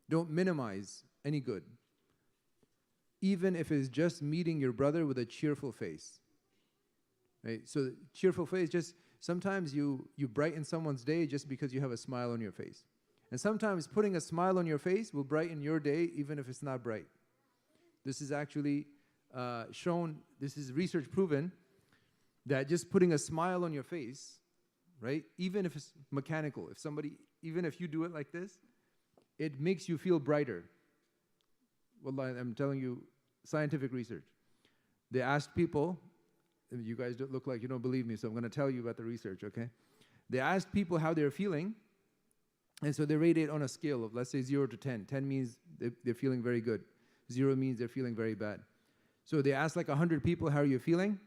Don't minimize any good, even if it's just meeting your brother with a cheerful face. Right? So cheerful face, just sometimes you brighten someone's day just because you have a smile on your face. And sometimes putting a smile on your face will brighten your day even if it's not bright. This is actually shown, this is research proven, that just putting a smile on your face, right, even if it's mechanical, even if you do it like this, it makes you feel brighter. Wallahi, I'm telling you, scientific research. They asked people, you guys don't look like you don't believe me, so I'm going to tell you about the research, okay? They asked people how they're feeling, and so they rated it on a scale of, let's say, 0 to 10. 10 means they're feeling very good. 0 means they're feeling very bad. So they asked like 100 people, how are you feeling?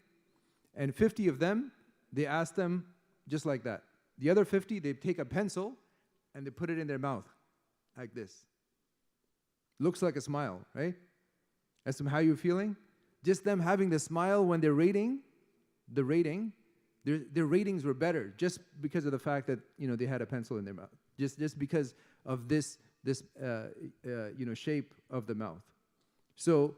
And 50 of them, they asked them just like that. The other 50, they take a pencil and they put it in their mouth like this. Looks like a smile, right? Ask them, how are you feeling? Just them having the smile when they're rating, their ratings were better just because of the fact that, they had a pencil in their mouth. Just because of this shape of the mouth. So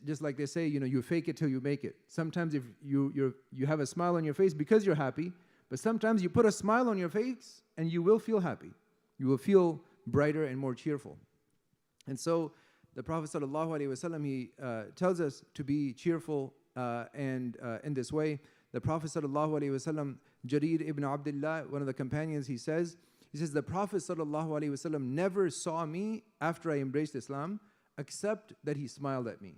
just like they say, you fake it till you make it. Sometimes if you have a smile on your face because you're happy, but sometimes you put a smile on your face and you will feel happy. You will feel brighter and more cheerful. And so the Prophet ﷺ, he tells us to be cheerful and in this way. The Prophet ﷺ, Jarir ibn Abdullah, one of the companions, he says, the Prophet ﷺ never saw me after I embraced Islam except that he smiled at me.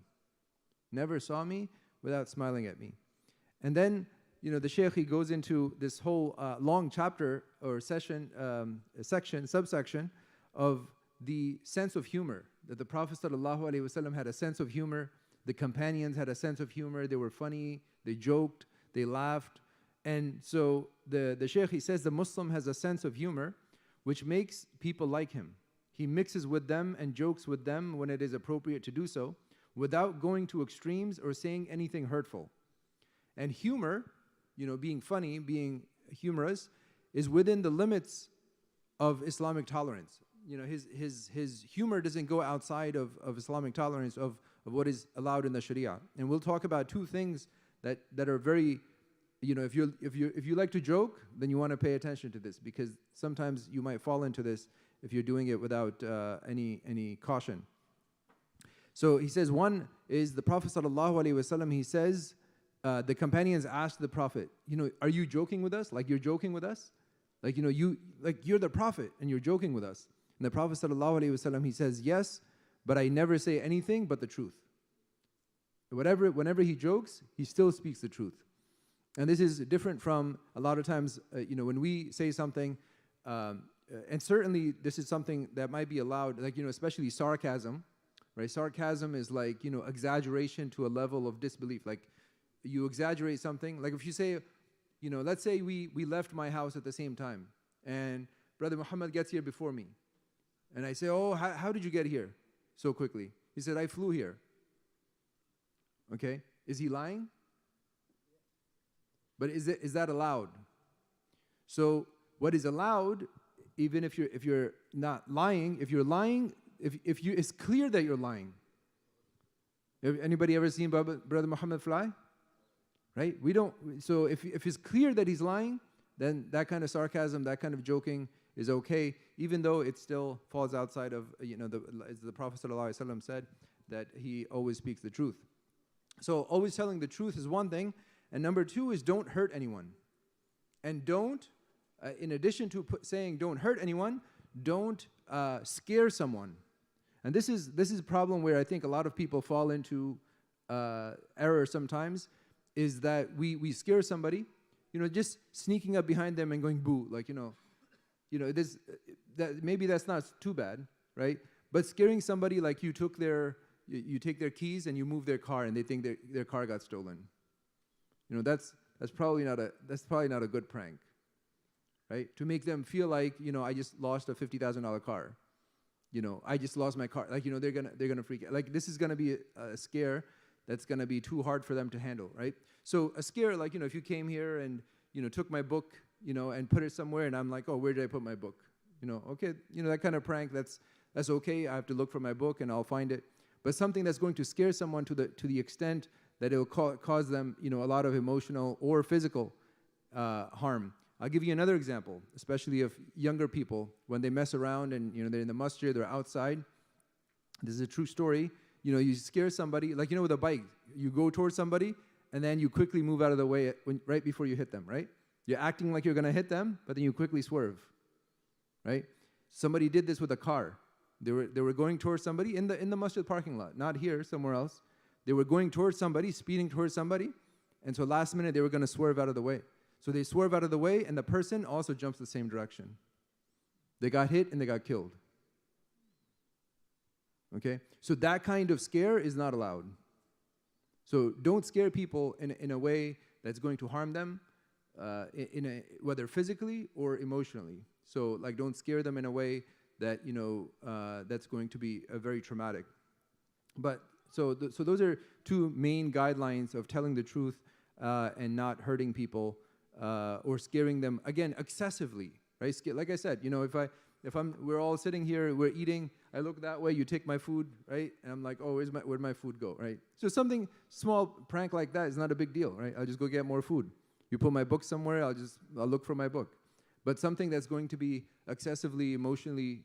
Never saw me without smiling at me. And then, the Shaykh, he goes into this whole long chapter or subsection of the sense of humor, that the Prophet ﷺ had a sense of humor, the companions had a sense of humor, they were funny, they joked, they laughed. And so the Shaykh, he says the Muslim has a sense of humor which makes people like him. He mixes with them and jokes with them when it is appropriate to do so, without going to extremes or saying anything hurtful. And humor, being funny, being humorous, is within the limits of Islamic tolerance. His humor doesn't go outside of Islamic tolerance of what is allowed in the Sharia. And we'll talk about two things that are very, if you like to joke, then you want to pay attention to this, because sometimes you might fall into this if you're doing it without any caution. So he says, one is the Prophet ﷺ, he says, the companions asked the Prophet, are you joking with us? Like you're joking with us? Like, you're the Prophet and you're joking with us. And the Prophet ﷺ, he says, yes, but I never say anything but the truth. Whenever he jokes, he still speaks the truth. And this is different from a lot of times, when we say something, and certainly this is something that might be allowed, like, especially sarcasm, right? Sarcasm is like, exaggeration to a level of disbelief. Like you exaggerate something. Like if you say, let's say we left my house at the same time and Brother Muhammad gets here before me. And I say, oh, how did you get here so quickly? He said, I flew here. Okay, is he lying? But is that allowed? So what is allowed, even if you're not lying, if you're lying, it's clear that you're lying. Have anybody ever seen Brother Muhammad fly? Right? We don't. So if it's clear that he's lying, then that kind of sarcasm, that kind of joking is okay, even though it still falls outside of, as the Prophet ﷺ said, that he always speaks the truth. So always telling the truth is one thing, and number two is don't hurt anyone. And don't, in addition to saying don't hurt anyone, don't scare someone. And this is a problem where I think a lot of people fall into error sometimes, is that we scare somebody, just sneaking up behind them and going boo, like, maybe that's not too bad, right? But scaring somebody like you take their keys and you move their car and they think their car got stolen. That's probably not a good prank, right? To make them feel like, I just lost a $50,000 car. I just lost my car. Like, they're gonna freak out. Like, this is gonna be a scare that's gonna be too hard for them to handle, right? So a scare, like, if you came here and took my book, and put it somewhere, and I'm like, oh, where did I put my book? Okay, that kind of prank, that's okay. I have to look for my book and I'll find it. But something that's going to scare someone to the extent that it will cause them, a lot of emotional or physical harm. I'll give you another example, especially of younger people when they mess around and they're in the masjid, they're outside. This is a true story. You scare somebody, like with a bike, you go towards somebody and then you quickly move out of the way right before you hit them, right? You're acting like you're going to hit them, but then you quickly swerve, right? Somebody did this with a car. They were going towards somebody in the masjid parking lot, not here, somewhere else. They were going towards somebody, speeding towards somebody, and so last minute they were going to swerve out of the way. So they swerve out of the way, and the person also jumps the same direction. They got hit and they got killed. Okay? So that kind of scare is not allowed. So don't scare people in a way that's going to harm them, whether physically or emotionally. So don't scare them in a way that that's going to be very traumatic. But so those are two main guidelines of telling the truth and not hurting people or scaring them, again, excessively, right? Like I said, we're all sitting here, we're eating, I look that way, you take my food, right? And I'm like, oh, where'd my food go, right? So something small prank like that is not a big deal, right? I'll just go get more food. You put my book somewhere, I'll look for my book. But something that's going to be excessively emotionally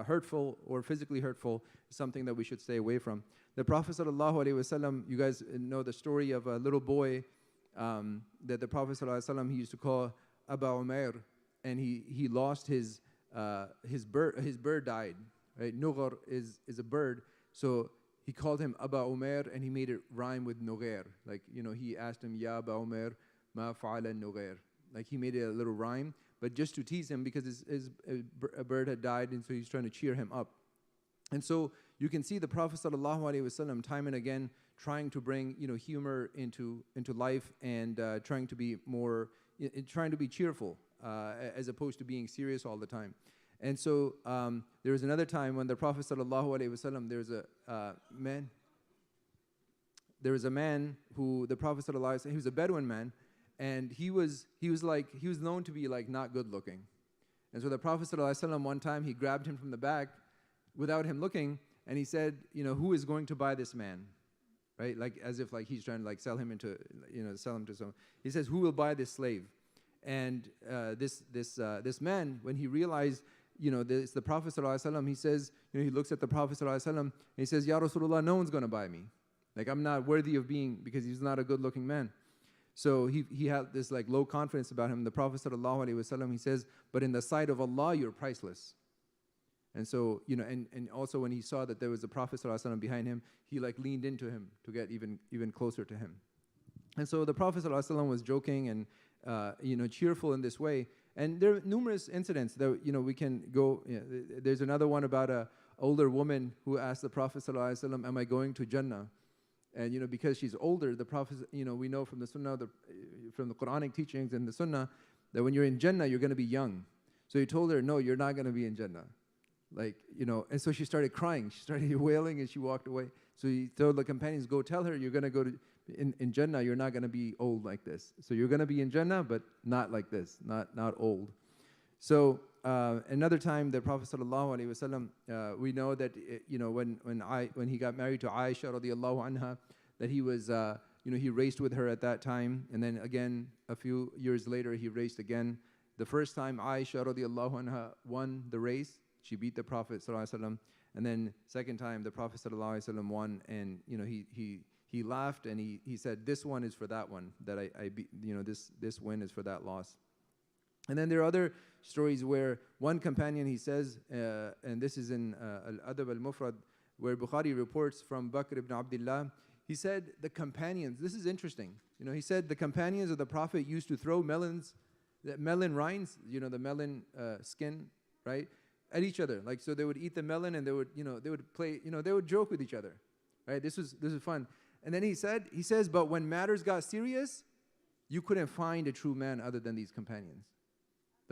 hurtful or physically hurtful is something that we should stay away from. The Prophet ﷺ, you guys know the story of a little boy that the Prophet ﷺ, he used to call Aba Umair, and he lost his bird. His bird died. Right? Nughar is a bird, so he called him Aba Umair, and he made it rhyme with Nughair. He asked him, Ya Aba Umair, ma fa'ala Nughair. He made it a little rhyme, but just to tease him because a bird had died, and so he's trying to cheer him up. And so you can see the Prophet ﷺ time and again trying to bring humor into life and trying to be cheerful as opposed to being serious all the time. And so there was another time when the Prophet ﷺ, there was a man who the Prophet ﷺ, he was a Bedouin man, and he was known to be not good looking. And so the Prophet ﷺ one time, he grabbed him from the back without him looking, and he said, who is going to buy this man? Right? As if he's trying to sell him to someone. He says, who will buy this slave? And this man, when he realized, this the Prophet ﷺ, he says, he looks at the Prophet ﷺ, and he says, Ya Rasulullah, no one's going to buy me. I'm not worthy of being, because he's not a good looking man. So he had this low confidence about him. The Prophet ﷺ, he says, but in the sight of Allah, you're priceless. And so, and also when he saw that there was a Prophet ﷺ behind him, he leaned into him to get even closer to him. And so the Prophet ﷺ was joking and, cheerful in this way. And there are numerous incidents that, we can go. There's another one about an older woman who asked the Prophet ﷺ, am I going to Jannah? And, because she's older, the Prophet, we know from the Sunnah, from the Quranic teachings and the Sunnah, that when you're in Jannah, you're going to be young. So he told her, no, you're not going to be in Jannah. And so she started crying. She started wailing and she walked away. So he told the companions, go tell her you're going to go to, in Jannah, you're not going to be old like this. So you're going to be in Jannah, but not like this, not old. So another time, the Prophet ﷺ, we know that when he got married to Aisha radiallahu anha, that he was he raced with her at that time, and then again a few years later he raced again. The first time Aisha radiallahu anha won the race, she beat the Prophet ﷺ, and then second time the Prophet ﷺ won, and he laughed and he said, this one is for that one that I beat, this win is for that loss. And then there are other stories where one companion, he says, and this is in Al-Adab al-Mufrad, where Bukhari reports from Bakr ibn Abdullah, he said the companions, this is interesting, he said the companions of the Prophet used to throw melon rinds, the melon skin, right, at each other. So they would eat the melon and they would play, they would joke with each other, right? This is fun. And then he says, but when matters got serious, you couldn't find a true man other than these companions.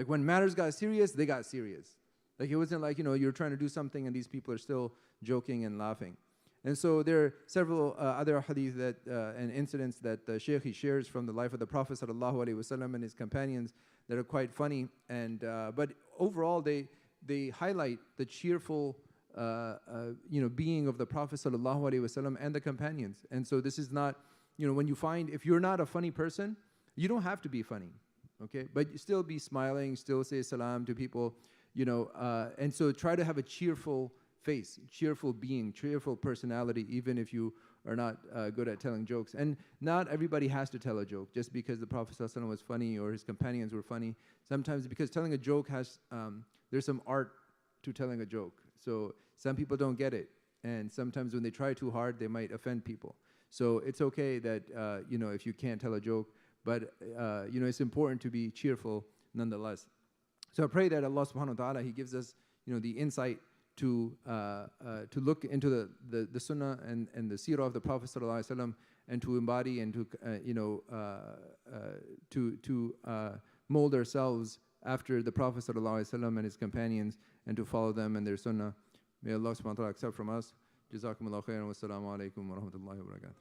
When matters got serious, they got serious. It wasn't you're trying to do something and these people are still joking and laughing. And so there are several other hadith and incidents that the Shaykh, he shares from the life of the Prophet ﷺ and his companions that are quite funny. And but overall, they highlight the cheerful being of the Prophet sallallahu alaihi wasallam and the companions. And so this is not, when you find, if you're not a funny person, you don't have to be funny, okay? But you still be smiling, still say salam to people, and so try to have a cheerful face, cheerful being, cheerful personality, even if you are not good at telling jokes. And not everybody has to tell a joke just because the Prophet sallallahu alaihi wasallam was funny or his companions were funny. Sometimes because telling a joke has, there's some art to telling a joke. So some people don't get it. And sometimes when they try too hard, they might offend people. So it's okay that, if you can't tell a joke, but, it's important to be cheerful nonetheless. So I pray that Allah subhanahu wa ta'ala, He gives us, the insight to look into the sunnah and the seerah of the Prophet sallallahu alaihi wasallam, and to embody and to mold ourselves after the Prophet sallallahu alaihi wasallam and his companions, and to follow them and their sunnah. May Allah subhanahu wa ta'ala accept from us. Jazakumullahu khairan wa assalamu alaikum wa rahmatullahi wa barakatuh.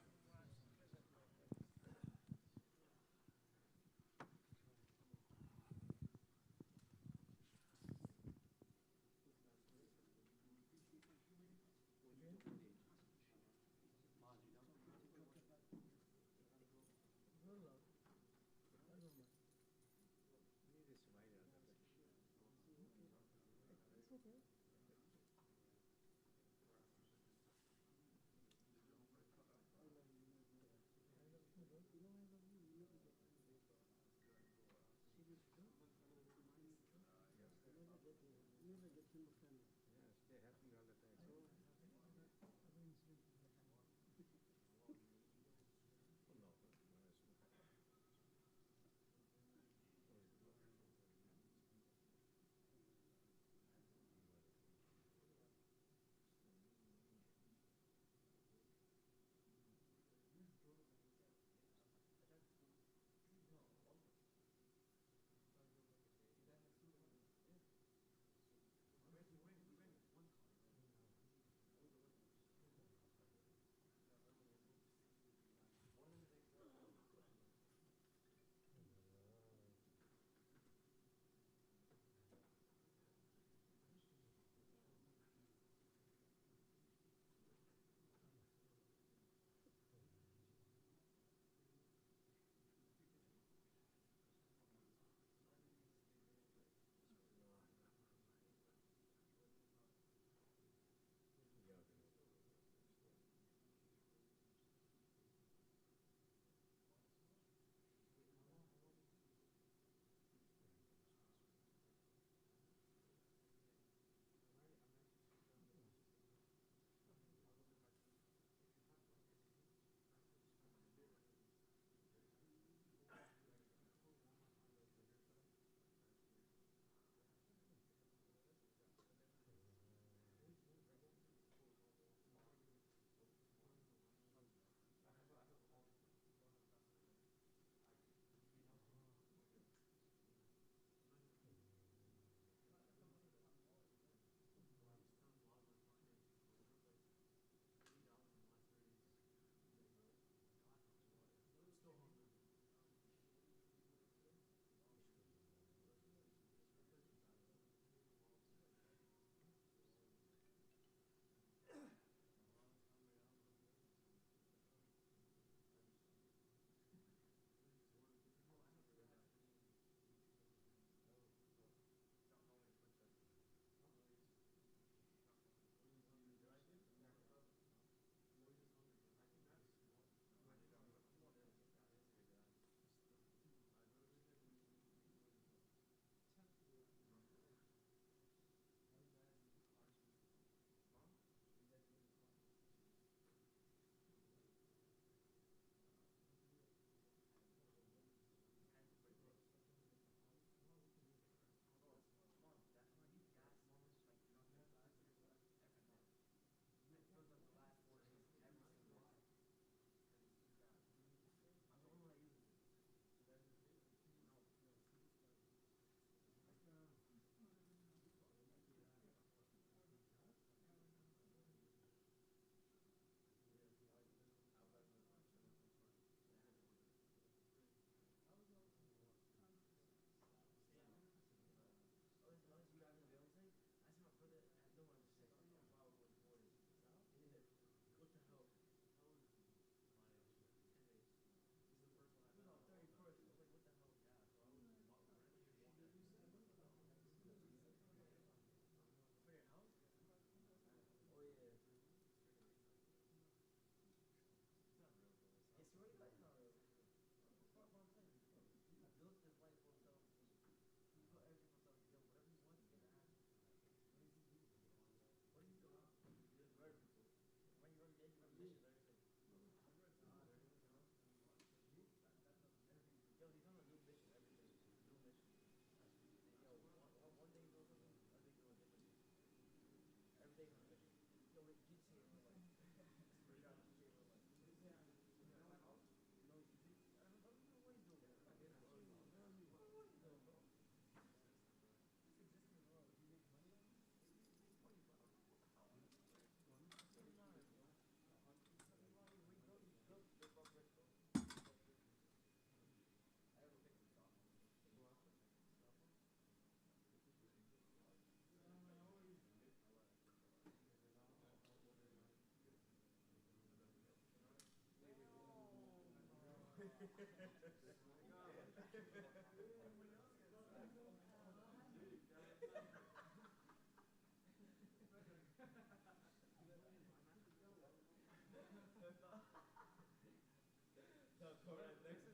Next